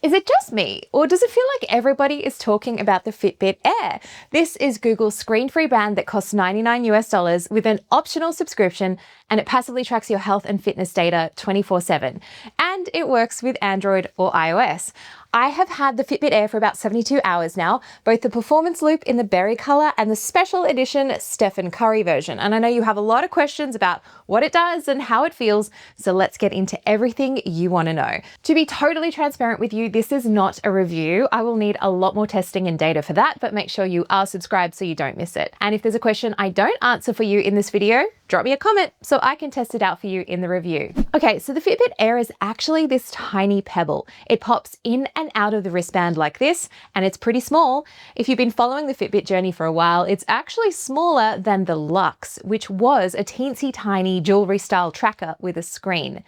Is it just me, or does it feel like everybody is talking about the Fitbit Air? This is Google's screen-free band that costs $99 with an optional subscription, and it passively tracks your health and fitness data 24/7. And it works with Android or iOS. I have had the Fitbit Air for about 72 hours now, both the performance loop in the berry color and the special edition Stephen Curry version. And I know you have a lot of questions about what it does and how it feels, so let's get into everything you want to know. To be totally transparent with you, this is not a review. I will need a lot more testing and data for that, but make sure you are subscribed so you don't miss it. And if there's a question I don't answer for you in this video, drop me a comment so I can test it out for you in the review. Okay, so the Fitbit Air is actually this tiny pebble. It pops in and out of the wristband like this, and it's pretty small. If you've been following the Fitbit journey for a while, it's actually smaller than the Lux, which was a teensy tiny jewelry style tracker with a screen.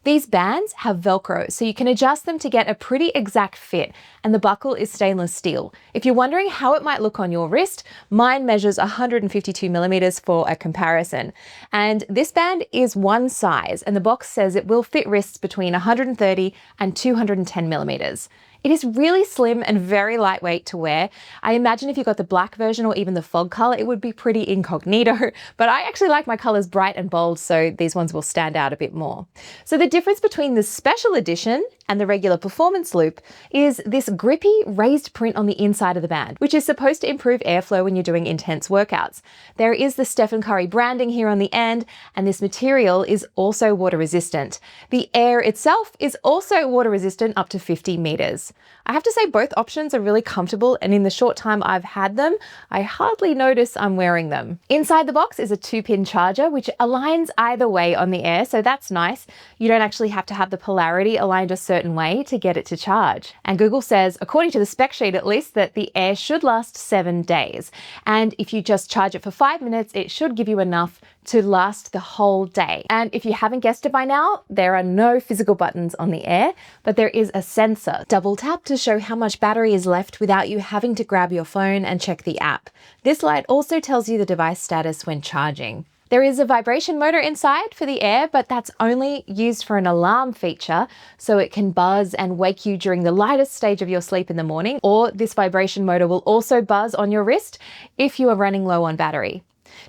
These bands have Velcro, so you can adjust them to get a pretty exact fit, and the buckle is stainless steel. If you're wondering how it might look on your wrist, mine measures 152 millimeters for a comparison. And this band is one size, and the box says it will fit wrists between 130 and 210 millimeters. It is really slim and very lightweight to wear. I imagine if you got the black version or even the fog color, it would be pretty incognito, but I actually like my colors bright and bold, so these ones will stand out a bit more. So the difference between the special edition and the regular performance loop is this grippy raised print on the inside of the band, which is supposed to improve airflow when you're doing intense workouts. There is the Stephen Curry branding here on the end, and this material is also water resistant. The Air itself is also water resistant up to 50 meters. I have to say both options are really comfortable, and in the short time I've had them, I hardly notice I'm wearing them. Inside the box is a 2-pin charger, which aligns either way on the Air, so that's nice. You don't actually have to have the polarity aligned a certain way to get it to charge. And Google says, according to the spec sheet at least, that the Air should last 7 days. And if you just charge it for 5 minutes, it should give you enough to last the whole day. And if you haven't guessed it by now, there are no physical buttons on the Air, but there is a sensor. Double tap to show how much battery is left without you having to grab your phone and check the app. This light also tells you the device status when charging. There is a vibration motor inside for the Air, but that's only used for an alarm feature, so it can buzz and wake you during the lightest stage of your sleep in the morning, or this vibration motor will also buzz on your wrist if you are running low on battery.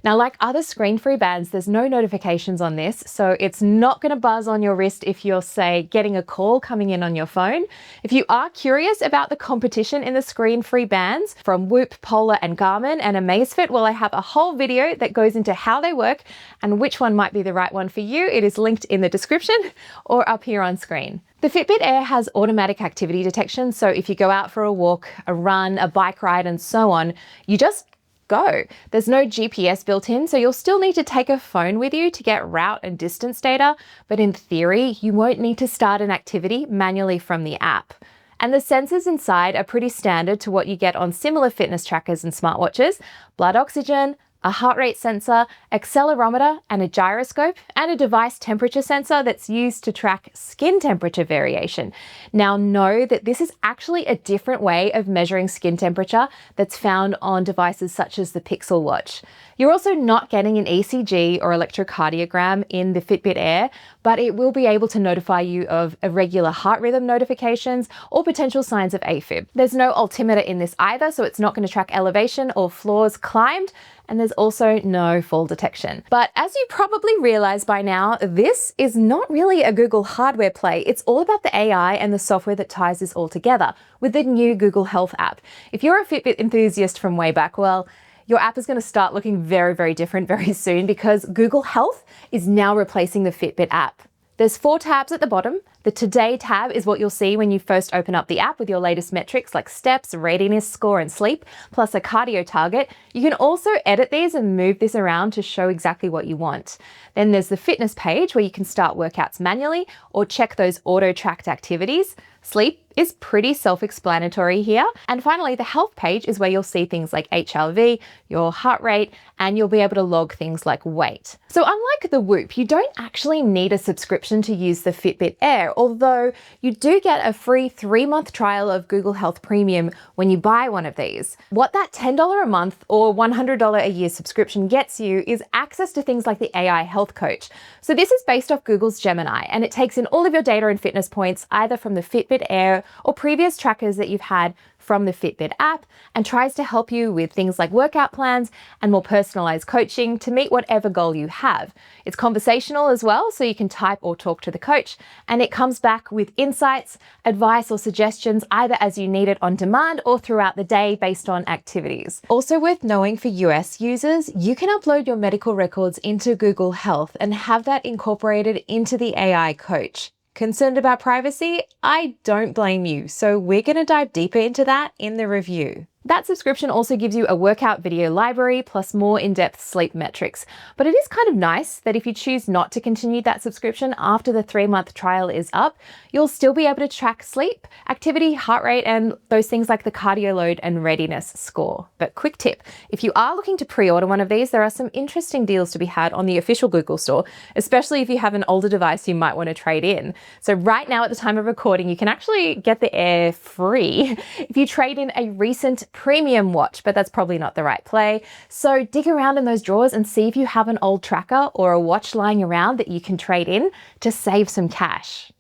Now, like other screen-free bands, there's no notifications on this, so it's not going to buzz on your wrist if you're, say, getting a call coming in on your phone. If you are curious about the competition in the screen-free bands from Whoop, Polar, and Garmin and Amazfit, well, I have a whole video that goes into how they work and which one might be the right one for you. It is linked in the description or up here on screen. The Fitbit Air has automatic activity detection, so if you go out for a walk, a run, a bike ride, and so on, you just go. There's no GPS built in, so you'll still need to take a phone with you to get route and distance data, but in theory, you won't need to start an activity manually from the app. And the sensors inside are pretty standard to what you get on similar fitness trackers and smartwatches: blood oxygen, a heart rate sensor, accelerometer, and a gyroscope, and a device temperature sensor that's used to track skin temperature variation. Now, know that this is actually a different way of measuring skin temperature that's found on devices such as the Pixel Watch. You're also not getting an ECG or electrocardiogram in the Fitbit Air, but it will be able to notify you of irregular heart rhythm notifications or potential signs of AFib. There's no altimeter in this either, so it's not going to track elevation or floors climbed, and there's also no fall detection. But as you probably realize by now, this is not really a Google hardware play. It's all about the AI and the software that ties this all together with the new Google Health app. If you're a Fitbit enthusiast from way back, well, your app is going to start looking very, very different very soon, because Google Health is now replacing the Fitbit app. There's 4 tabs at the bottom. The Today tab is what you'll see when you first open up the app with your latest metrics like steps, readiness score, and sleep, plus a cardio target. You can also edit these and move this around to show exactly what you want. Then there's the fitness page where you can start workouts manually or check those auto-tracked activities. Sleep is pretty self-explanatory here. And finally, the health page is where you'll see things like HRV, your heart rate, and you'll be able to log things like weight. So unlike the Whoop, you don't actually need a subscription to use the Fitbit Air, although you do get a free 3-month trial of Google Health Premium when you buy one of these. What that $10 a month or $100 a year subscription gets you is access to things like the AI Health Coach. So this is based off Google's Gemini, and it takes in all of your data and fitness points either from the Fitbit Fitbit Air or previous trackers that you've had from the Fitbit app and tries to help you with things like workout plans and more personalized coaching to meet whatever goal you have. It's conversational as well, so you can type or talk to the coach, and it comes back with insights, advice or suggestions either as you need it on demand or throughout the day based on activities. Also worth knowing for US users, you can upload your medical records into Google Health and have that incorporated into the AI coach. Concerned about privacy? I don't blame you, so we're going to dive deeper into that in the review. That subscription also gives you a workout video library plus more in-depth sleep metrics. But it is kind of nice that if you choose not to continue that subscription after the 3-month trial is up, you'll still be able to track sleep, activity, heart rate, and those things like the cardio load and readiness score. But quick tip, if you are looking to pre-order one of these, there are some interesting deals to be had on the official Google store, especially if you have an older device you might want to trade in. So right now at the time of recording, you can actually get the Air free if you trade in a recent premium watch, but that's probably not the right play. So dig around in those drawers and see if you have an old tracker or a watch lying around that you can trade in to save some cash.